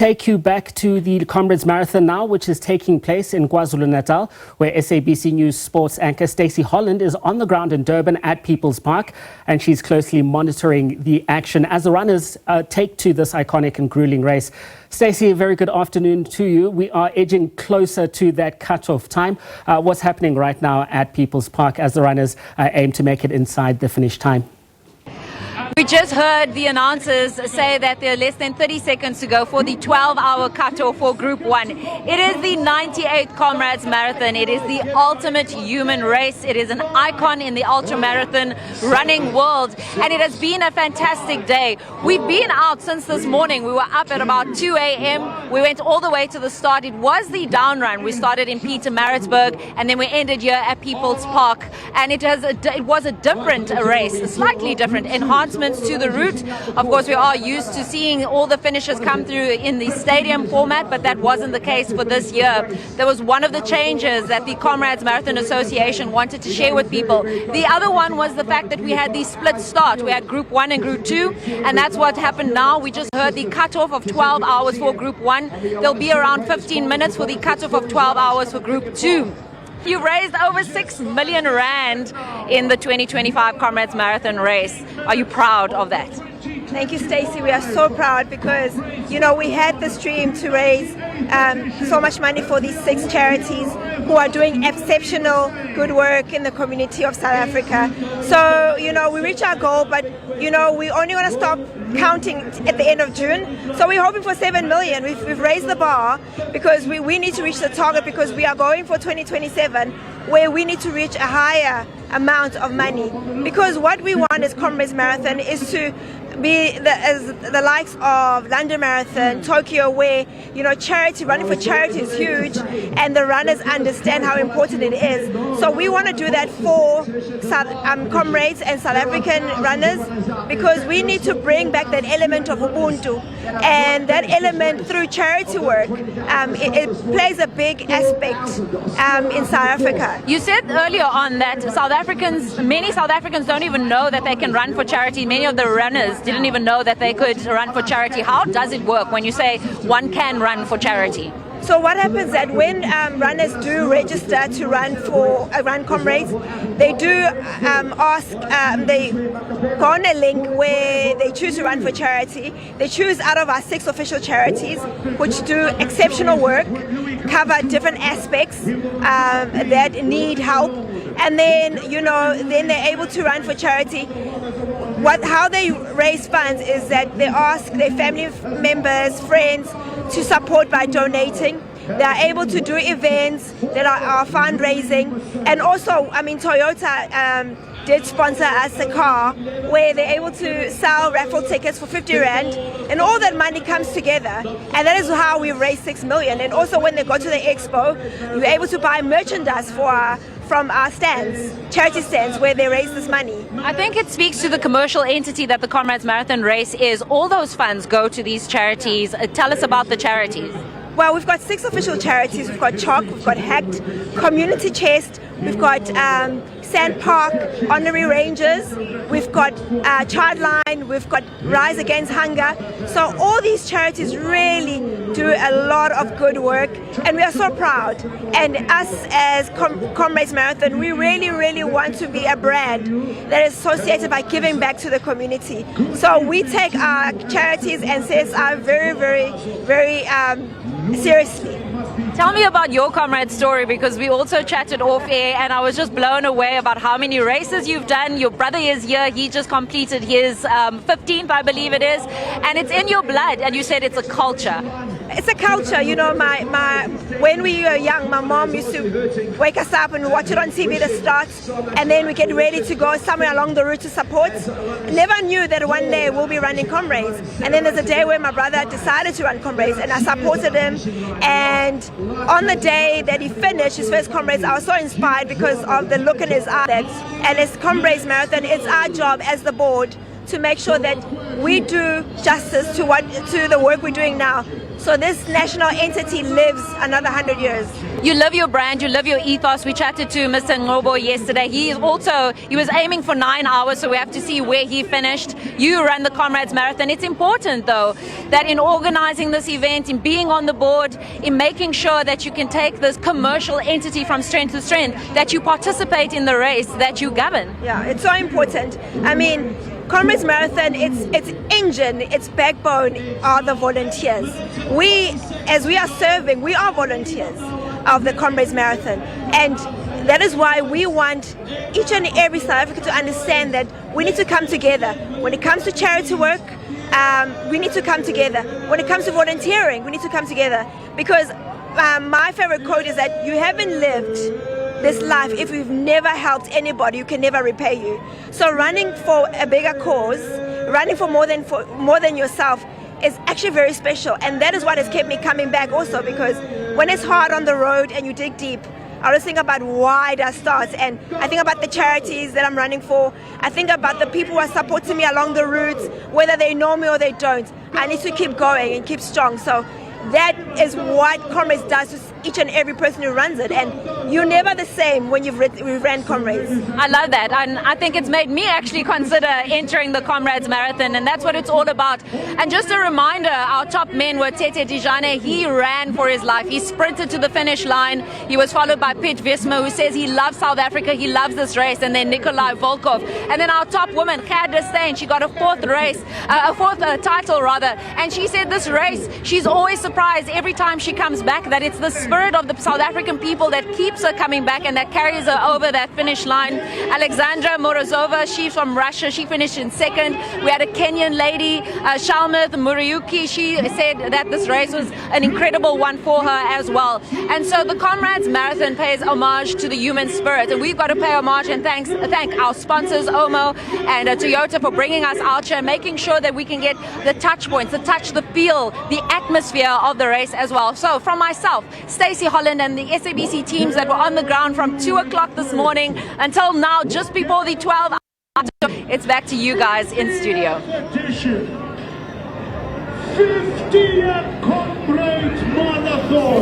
Take you back to the Comrades Marathon now, which is taking place in KwaZulu-Natal, where SABC News sports anchor Stacey Holland is on the ground in Durban at People's Park, and she's closely monitoring the action as the runners take to this iconic and grueling race. Stacey, a very good afternoon to you. We are edging closer to that cut-off time. What's happening right now at People's Park as the runners aim to make it inside the finish time? We just heard the announcers say that there are less than 30 seconds to go for the 12-hour cutoff for Group 1. It is the 98th Comrades Marathon. It is the ultimate human race. It is an icon in the ultramarathon running world, and it has been a fantastic day. We've been out since this morning. We were up at about 2 a.m. We went all the way to the start. It was the down run. We started in Pietermaritzburg, and then we ended here at People's Park, and it was a different race, slightly different, enhancements to the route. Of course, we are used to seeing all the finishes come through in the stadium format, but that wasn't the case for this year. There was one of the changes that the Comrades Marathon Association wanted to share with people. The other one was the fact that we had the split start. We had Group 1 and Group 2, and that's what happened now. We just heard the cutoff of 12 hours for Group 1. There'll be around 15 minutes for the cutoff of 12 hours for Group 2. You raised over 6 million rand in the 2025 Comrades Marathon race. Are you proud of that? Thank you, Stacey. We are so proud because, we had this dream to raise so much money for these 6 charities who are doing exceptional good work in the community of South Africa. So, we reached our goal, but, we're only going to stop counting at the end of June. So we're hoping for 7 million. We've raised the bar because we need to reach the target, because we are going for 2027, where we need to reach a higher amount of money. Because what we want as Comrades Marathon is to be the likes of London Marathon, Tokyo, where charity, running for charity is huge, and the runners understand how important it is. So we want to do that for comrades and South African runners, because we need to bring back that element of Ubuntu, and that element through charity work. It plays a big aspect in South Africa. You said earlier on that many South Africans don't even know that they can run for charity. Many of the runners didn't even know that they could run for charity. How does it work when you say one can run for charity? So what happens is that when runners do register to run for Comrades, they do they go on a link where they choose to run for charity. They choose out of our 6 official charities, which do exceptional work, cover different aspects that need help, and then then they're able to run for charity. How they raise funds is that they ask their family members, friends to support by donating. They are able to do events that are fundraising, and also, Toyota did sponsor us a car where they're able to sell raffle tickets for 50 rand, and all that money comes together, and that is how we raise 6 million. And also, when they go to the expo, you're able to buy merchandise from our stands, charity stands, where they raise this money. I think it speaks to the commercial entity that the Comrades Marathon race is. All those funds go to these charities. Tell us about the charities. Well, we've got 6 official charities. We've got Chalk, we've got Hacked, Community Chest, we've got Sand Park, Honorary Rangers, we've got Childline, we've got Rise Against Hunger. So all these charities really do a lot of good work, and we are so proud. And us as Comrades Marathon, we really, really want to be a brand that is associated by giving back to the community. So we take our charities and CSR very, very, very seriously. Tell me about your comrade story, because we also chatted off air, and I was just blown away about how many races you've done. Your brother is here. He just completed his 15th, I believe it is, and it's in your blood, and you said it's a culture. It's a culture, when we were young, my mom used to wake us up and watch it on TV, the starts, and then we get ready to go somewhere along the route to support. Never knew that one day we'll be running Comrades. And then there's a day where my brother decided to run Comrades, and I supported him. And on the day that he finished his first Comrades, I was so inspired because of the look in his eyes. And as Comrades Marathon, it's our job as the board to make sure that we do justice to the work we're doing now. So this national entity lives another 100 years. You live your brand, you live your ethos. We chatted to Mr. Ngobo yesterday. He was aiming for 9 hours, so we have to see where he finished. You run the Comrades Marathon. It's important, though, that in organizing this event, in being on the board, in making sure that you can take this commercial entity from strength to strength, that you participate in the race, that you govern. Yeah, it's so important. I mean, Comrades Marathon, its engine, its backbone are the volunteers. As we are serving, we are volunteers of the Comrades Marathon. And that is why we want each and every South African to understand that we need to come together. When it comes to charity work, we need to come together. When it comes to volunteering, we need to come together. Because my favorite quote is that you haven't lived this life if you've never helped anybody, you can never repay you. So running for a bigger cause, running for more than yourself is actually very special, and that is what has kept me coming back also, because when it's hard on the road and you dig deep, I always think about why that starts, and I think about the charities that I'm running for. I think about the people who are supporting me along the route, whether they know me or they don't. I need to keep going and keep strong. So that is what Comrades does to each and every person who runs it, and you're never the same when you've ran Comrades. I love that, and I think it's made me actually consider entering the Comrades Marathon, and that's what it's all about. And just a reminder, our top men were Tete Dijane. He ran for his life. He sprinted to the finish line. He was followed by Piet Visma, who says he loves South Africa, he loves this race, and then Nikolai Volkov. And then our top woman, Gerda Steyn, she got a fourth title rather, and she said this race, she's always surprised every time she comes back that it's the spirit of the South African people that keeps her coming back and that carries her over that finish line. Alexandra Morozova, she's from Russia, she finished in second. We had a Kenyan lady, Shalmith Muriuki, she said that this race was an incredible one for her as well. And so the Comrades Marathon pays homage to the human spirit, and we've got to pay homage and thank our sponsors, Omo and Toyota, for bringing us out here, making sure that we can get the touch points, the touch, the feel, the atmosphere of the race as well. So from myself, Stacey Holland, and the SABC teams that were on the ground from 2 o'clock this morning until now, just before the 12 hours, it's back to you guys in studio. 50th Comrades Marathon.